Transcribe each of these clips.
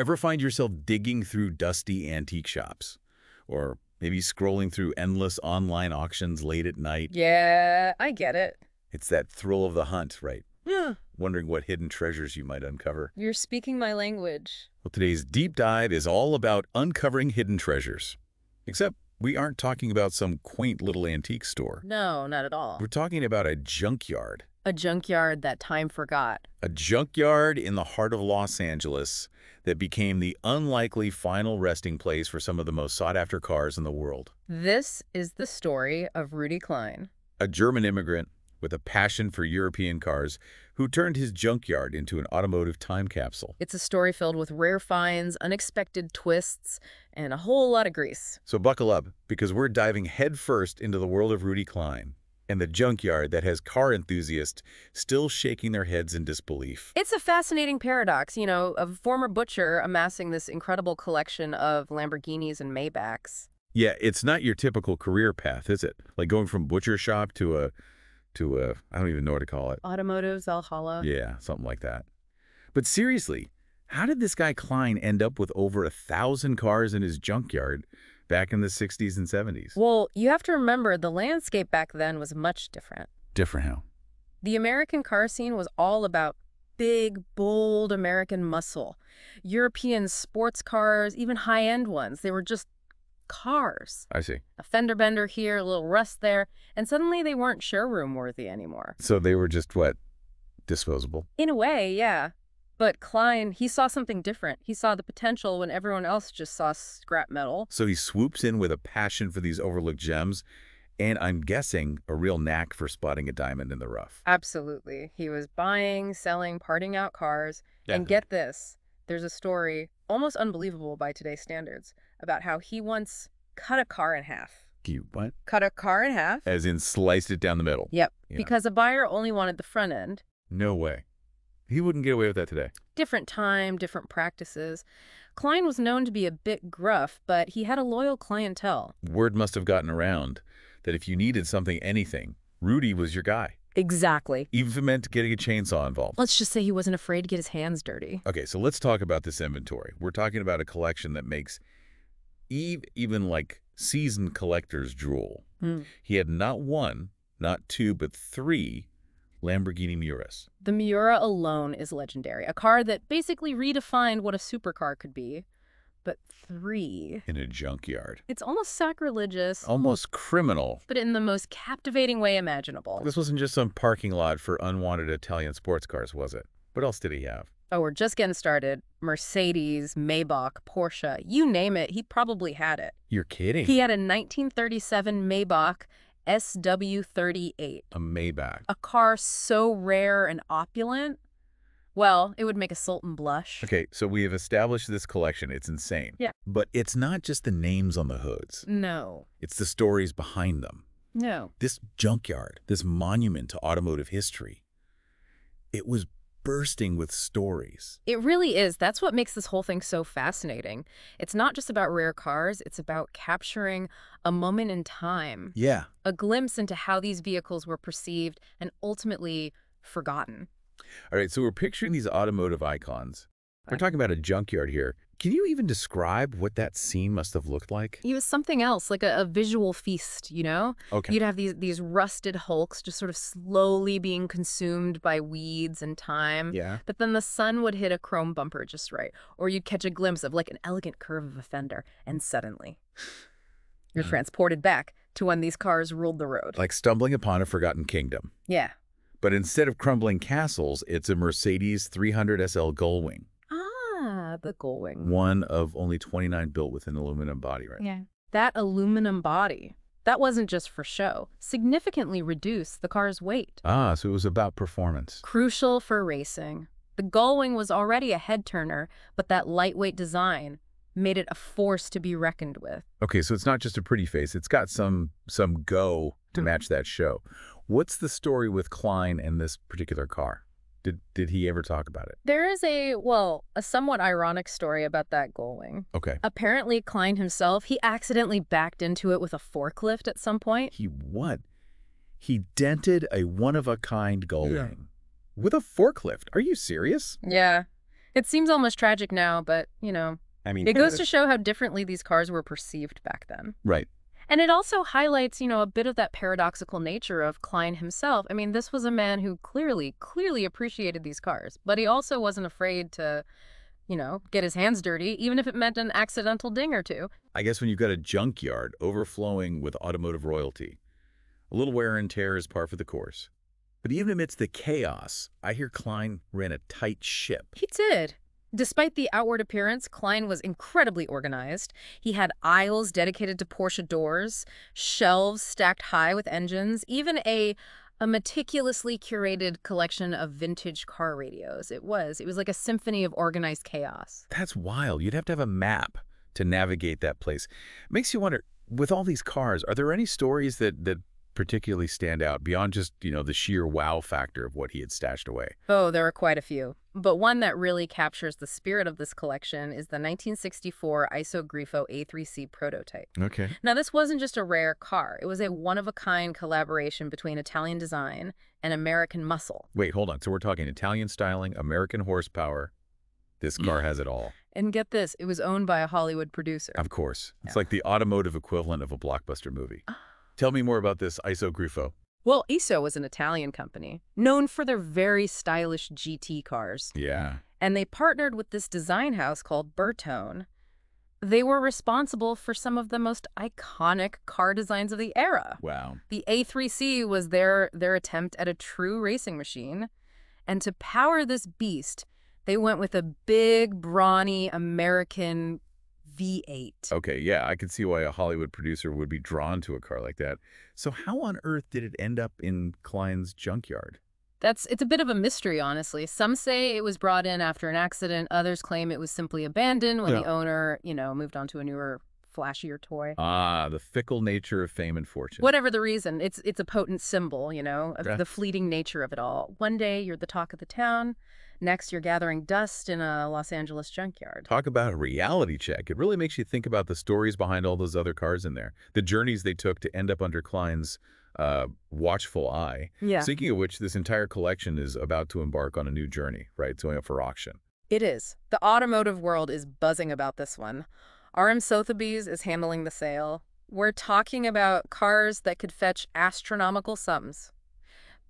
Ever find yourself digging through dusty antique shops? Or maybe scrolling through endless online auctions late at night? Yeah, I get it. It's that thrill of the hunt, right? Yeah. Wondering what hidden treasures you might uncover. You're speaking my language. Well, today's deep dive is all about uncovering hidden treasures. Except we aren't talking about some quaint little antique store. No, not at all. We're talking about a junkyard. A junkyard that time forgot. A junkyard in the heart of Los Angeles that became the unlikely final resting place for some of the most sought-after cars in the world. This is the story of Rudy Klein. A German immigrant with a passion for European cars who turned his junkyard into an automotive time capsule. It's a story filled with rare finds, unexpected twists, and a whole lot of grease. So buckle up, because we're diving headfirst into the world of Rudy Klein and the junkyard that has car enthusiasts still shaking their heads in disbelief. It's a fascinating paradox, of a former butcher amassing this incredible collection of Lamborghinis and Maybachs. Yeah, it's not your typical career path, is it? Like going from butcher shop to a I don't even know what to call it. Automotive, Valhalla. Yeah, something like that. But seriously, how did this guy Klein end up with over 1,000 cars in his junkyard back in the 60s and 70s? Well, you have to remember the landscape back then was much different. Different how? The American car scene was all about big, bold American muscle. European sports cars, even high-end ones, they were just cars. I see. A fender bender here, a little rust there, and suddenly they weren't showroom worthy anymore. So they were just, what, disposable? In a way, yeah. But Klein, he saw something different. He saw the potential when everyone else just saw scrap metal. So he swoops in with a passion for these overlooked gems, and I'm guessing a real knack for spotting a diamond in the rough. Absolutely. He was buying, selling, parting out cars. Yeah. And get this, there's a story, almost unbelievable by today's standards, about how he once cut a car in half. You what? Cut a car in half? As in sliced it down the middle? Yep, Yeah. Because a buyer only wanted the front end. No way. He wouldn't get away with that today. Different time, different practices. Klein was known to be a bit gruff, but he had a loyal clientele. Word must have gotten around that if you needed something, anything, Rudy was your guy. Exactly. Even if it meant getting a chainsaw involved. Let's just say he wasn't afraid to get his hands dirty. Okay, so let's talk about this inventory. We're talking about a collection that makes even like seasoned collectors drool. He had not one, not two, but three Lamborghini Miuras. The Miura alone is legendary. A car that basically redefined what a supercar could be. But three. In a junkyard. It's almost sacrilegious. Almost criminal. But in the most captivating way imaginable. This wasn't just some parking lot for unwanted Italian sports cars, was it? What else did he have? Oh, we're just getting started. Mercedes, Maybach, Porsche, you name it, he probably had it. You're kidding. He had a 1937 Maybach SW38. A Maybach. A car so rare and opulent, well, it would make a sultan blush. Okay, so we have established this collection. It's insane. Yeah. But it's not just the names on the hoods. No. It's the stories behind them. No. This junkyard, this monument to automotive history, it was bursting with stories. It really is. That's what makes this whole thing so fascinating. It's not just about rare cars. It's about capturing a moment in time. Yeah. A glimpse into how these vehicles were perceived and ultimately forgotten. All right, so we're picturing these automotive icons. We're talking about a junkyard here. Can you even describe what that scene must have looked like? It was something else, like a visual feast, Okay. You'd have these rusted hulks just sort of slowly being consumed by weeds and time. Yeah. But then the sun would hit a chrome bumper just right. Or you'd catch a glimpse of like an elegant curve of a fender. And suddenly, you're transported back to when these cars ruled the road. Like stumbling upon a forgotten kingdom. Yeah. But instead of crumbling castles, it's a Mercedes 300 SL Gullwing. Ah, the Gullwing. One of only 29 built with an aluminum body, right? Yeah. That aluminum body, that wasn't just for show. Significantly reduced the car's weight. Ah, so it was about performance. Crucial for racing. The Gullwing was already a head-turner, but that lightweight design made it a force to be reckoned with. Okay, so it's not just a pretty face. It's got some go to match that show. What's the story with Klein and this particular car? Did he ever talk about it? There is a somewhat ironic story about that Gullwing. Okay. Apparently, Klein himself, he accidentally backed into it with a forklift at some point. He what? He dented a one-of-a-kind Gullwing with a forklift. Are you serious? Yeah. It seems almost tragic now, but, I mean, it goes to show how differently these cars were perceived back then. right. And it also highlights, a bit of that paradoxical nature of Klein himself. I mean, this was a man who clearly appreciated these cars, but he also wasn't afraid to, get his hands dirty, even if it meant an accidental ding or two. I guess when you've got a junkyard overflowing with automotive royalty, a little wear and tear is par for the course. But even amidst the chaos, I hear Klein ran a tight ship. He did. Despite the outward appearance, Klein was incredibly organized. He had aisles dedicated to Porsche doors, shelves stacked high with engines, even a meticulously curated collection of vintage car radios. It was like a symphony of organized chaos. That's wild. You'd have to have a map to navigate that place. Makes you wonder, with all these cars, are there any stories that particularly stand out beyond just, the sheer wow factor of what he had stashed away? Oh, there are quite a few. But one that really captures the spirit of this collection is the 1964 Iso Grifo A3C prototype. Okay. Now, this wasn't just a rare car. It was a one-of-a-kind collaboration between Italian design and American muscle. Wait, hold on. So we're talking Italian styling, American horsepower. This car has it all. And get this, it was owned by a Hollywood producer. Of course. It's like the automotive equivalent of a blockbuster movie. Tell me more about this Iso Grifo. Well, Iso was an Italian company, known for their very stylish GT cars. Yeah. And they partnered with this design house called Bertone. They were responsible for some of the most iconic car designs of the era. Wow. The A3C was their attempt at a true racing machine. And to power this beast, they went with a big, brawny American V8. Okay, yeah, I could see why a Hollywood producer would be drawn to a car like that. So how on earth did it end up in Klein's junkyard? It's a bit of a mystery, honestly. Some say it was brought in after an accident. Others claim it was simply abandoned when the owner, moved on to a newer, flashier toy. Ah, the fickle nature of fame and fortune. Whatever the reason, it's a potent symbol, of the fleeting nature of it all. One day, you're the talk of the town. Next, you're gathering dust in a Los Angeles junkyard. Talk about a reality check. It really makes you think about the stories behind all those other cars in there. The journeys they took to end up under Klein's watchful eye. Yeah. Speaking of which, this entire collection is about to embark on a new journey, right? It's going up for auction. It is. The automotive world is buzzing about this one. RM Sotheby's is handling the sale. We're talking about cars that could fetch astronomical sums,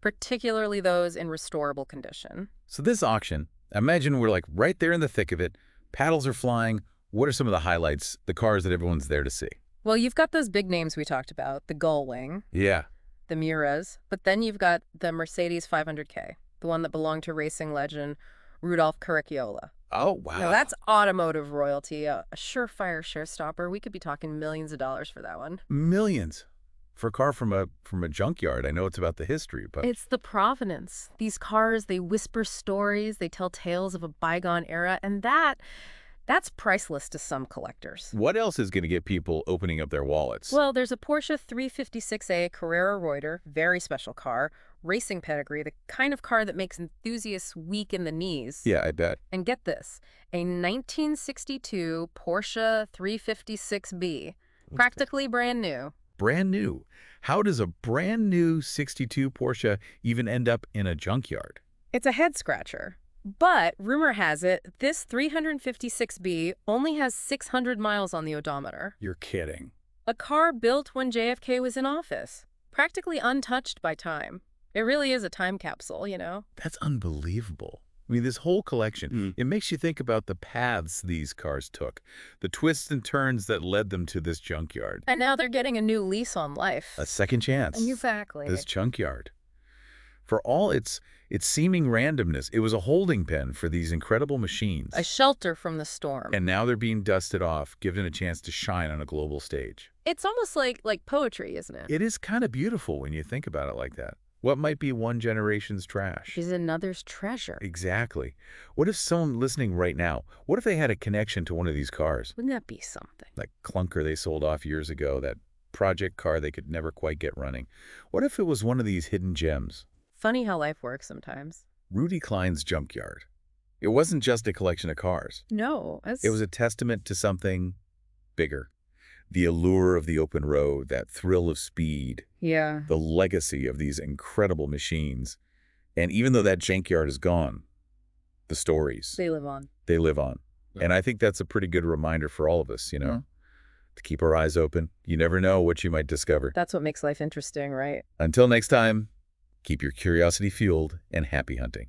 particularly those in restorable condition. So this auction, imagine we're like right there in the thick of it. Paddles are flying. What are some of the highlights, the cars that everyone's there to see? Well, you've got those big names we talked about, the Gullwing, Yeah. the Miras, but then you've got the Mercedes 500K, the one that belonged to racing legend Rudolph Caracciola. Oh, wow. Now, that's automotive royalty, a surefire showstopper. We could be talking millions of dollars for that one. Millions. For a car from a junkyard, I know it's about the history, but... It's the provenance. These cars, they whisper stories, they tell tales of a bygone era, and that's priceless to some collectors. What else is going to get people opening up their wallets? Well, there's a Porsche 356A Carrera Reuter, very special car, racing pedigree, the kind of car that makes enthusiasts weak in the knees. Yeah, I bet. And get this, a 1962 Porsche 356B, practically brand new. Brand new. How does a brand new 62 Porsche even end up in a junkyard? It's a head-scratcher. But rumor has it, this 356B only has 600 miles on the odometer. You're kidding. A car built when JFK was in office, practically untouched by time. It really is a time capsule, That's unbelievable. I mean, this whole collection, it makes you think about the paths these cars took, the twists and turns that led them to this junkyard. And now they're getting a new lease on life. A second chance. Exactly. This junkyard. For all its seeming randomness, it was a holding pen for these incredible machines. A shelter from the storm. And now they're being dusted off, given a chance to shine on a global stage. It's almost like poetry, isn't it? It is kind of beautiful when you think about it like that. What might be one generation's trash is another's treasure. Exactly. What if someone listening right now, what if they had a connection to one of these cars? Wouldn't that be something? That clunker they sold off years ago, that project car they could never quite get running. What if it was one of these hidden gems? Funny how life works sometimes. Rudy Klein's junkyard. It wasn't just a collection of cars. No. It was a testament to something bigger. The allure of the open road, that thrill of speed. Yeah. The legacy of these incredible machines. And even though that junkyard is gone, the stories. They live on. They live on. Yeah. And I think that's a pretty good reminder for all of us, to keep our eyes open. You never know what you might discover. That's what makes life interesting, right? Until next time, keep your curiosity fueled and happy hunting.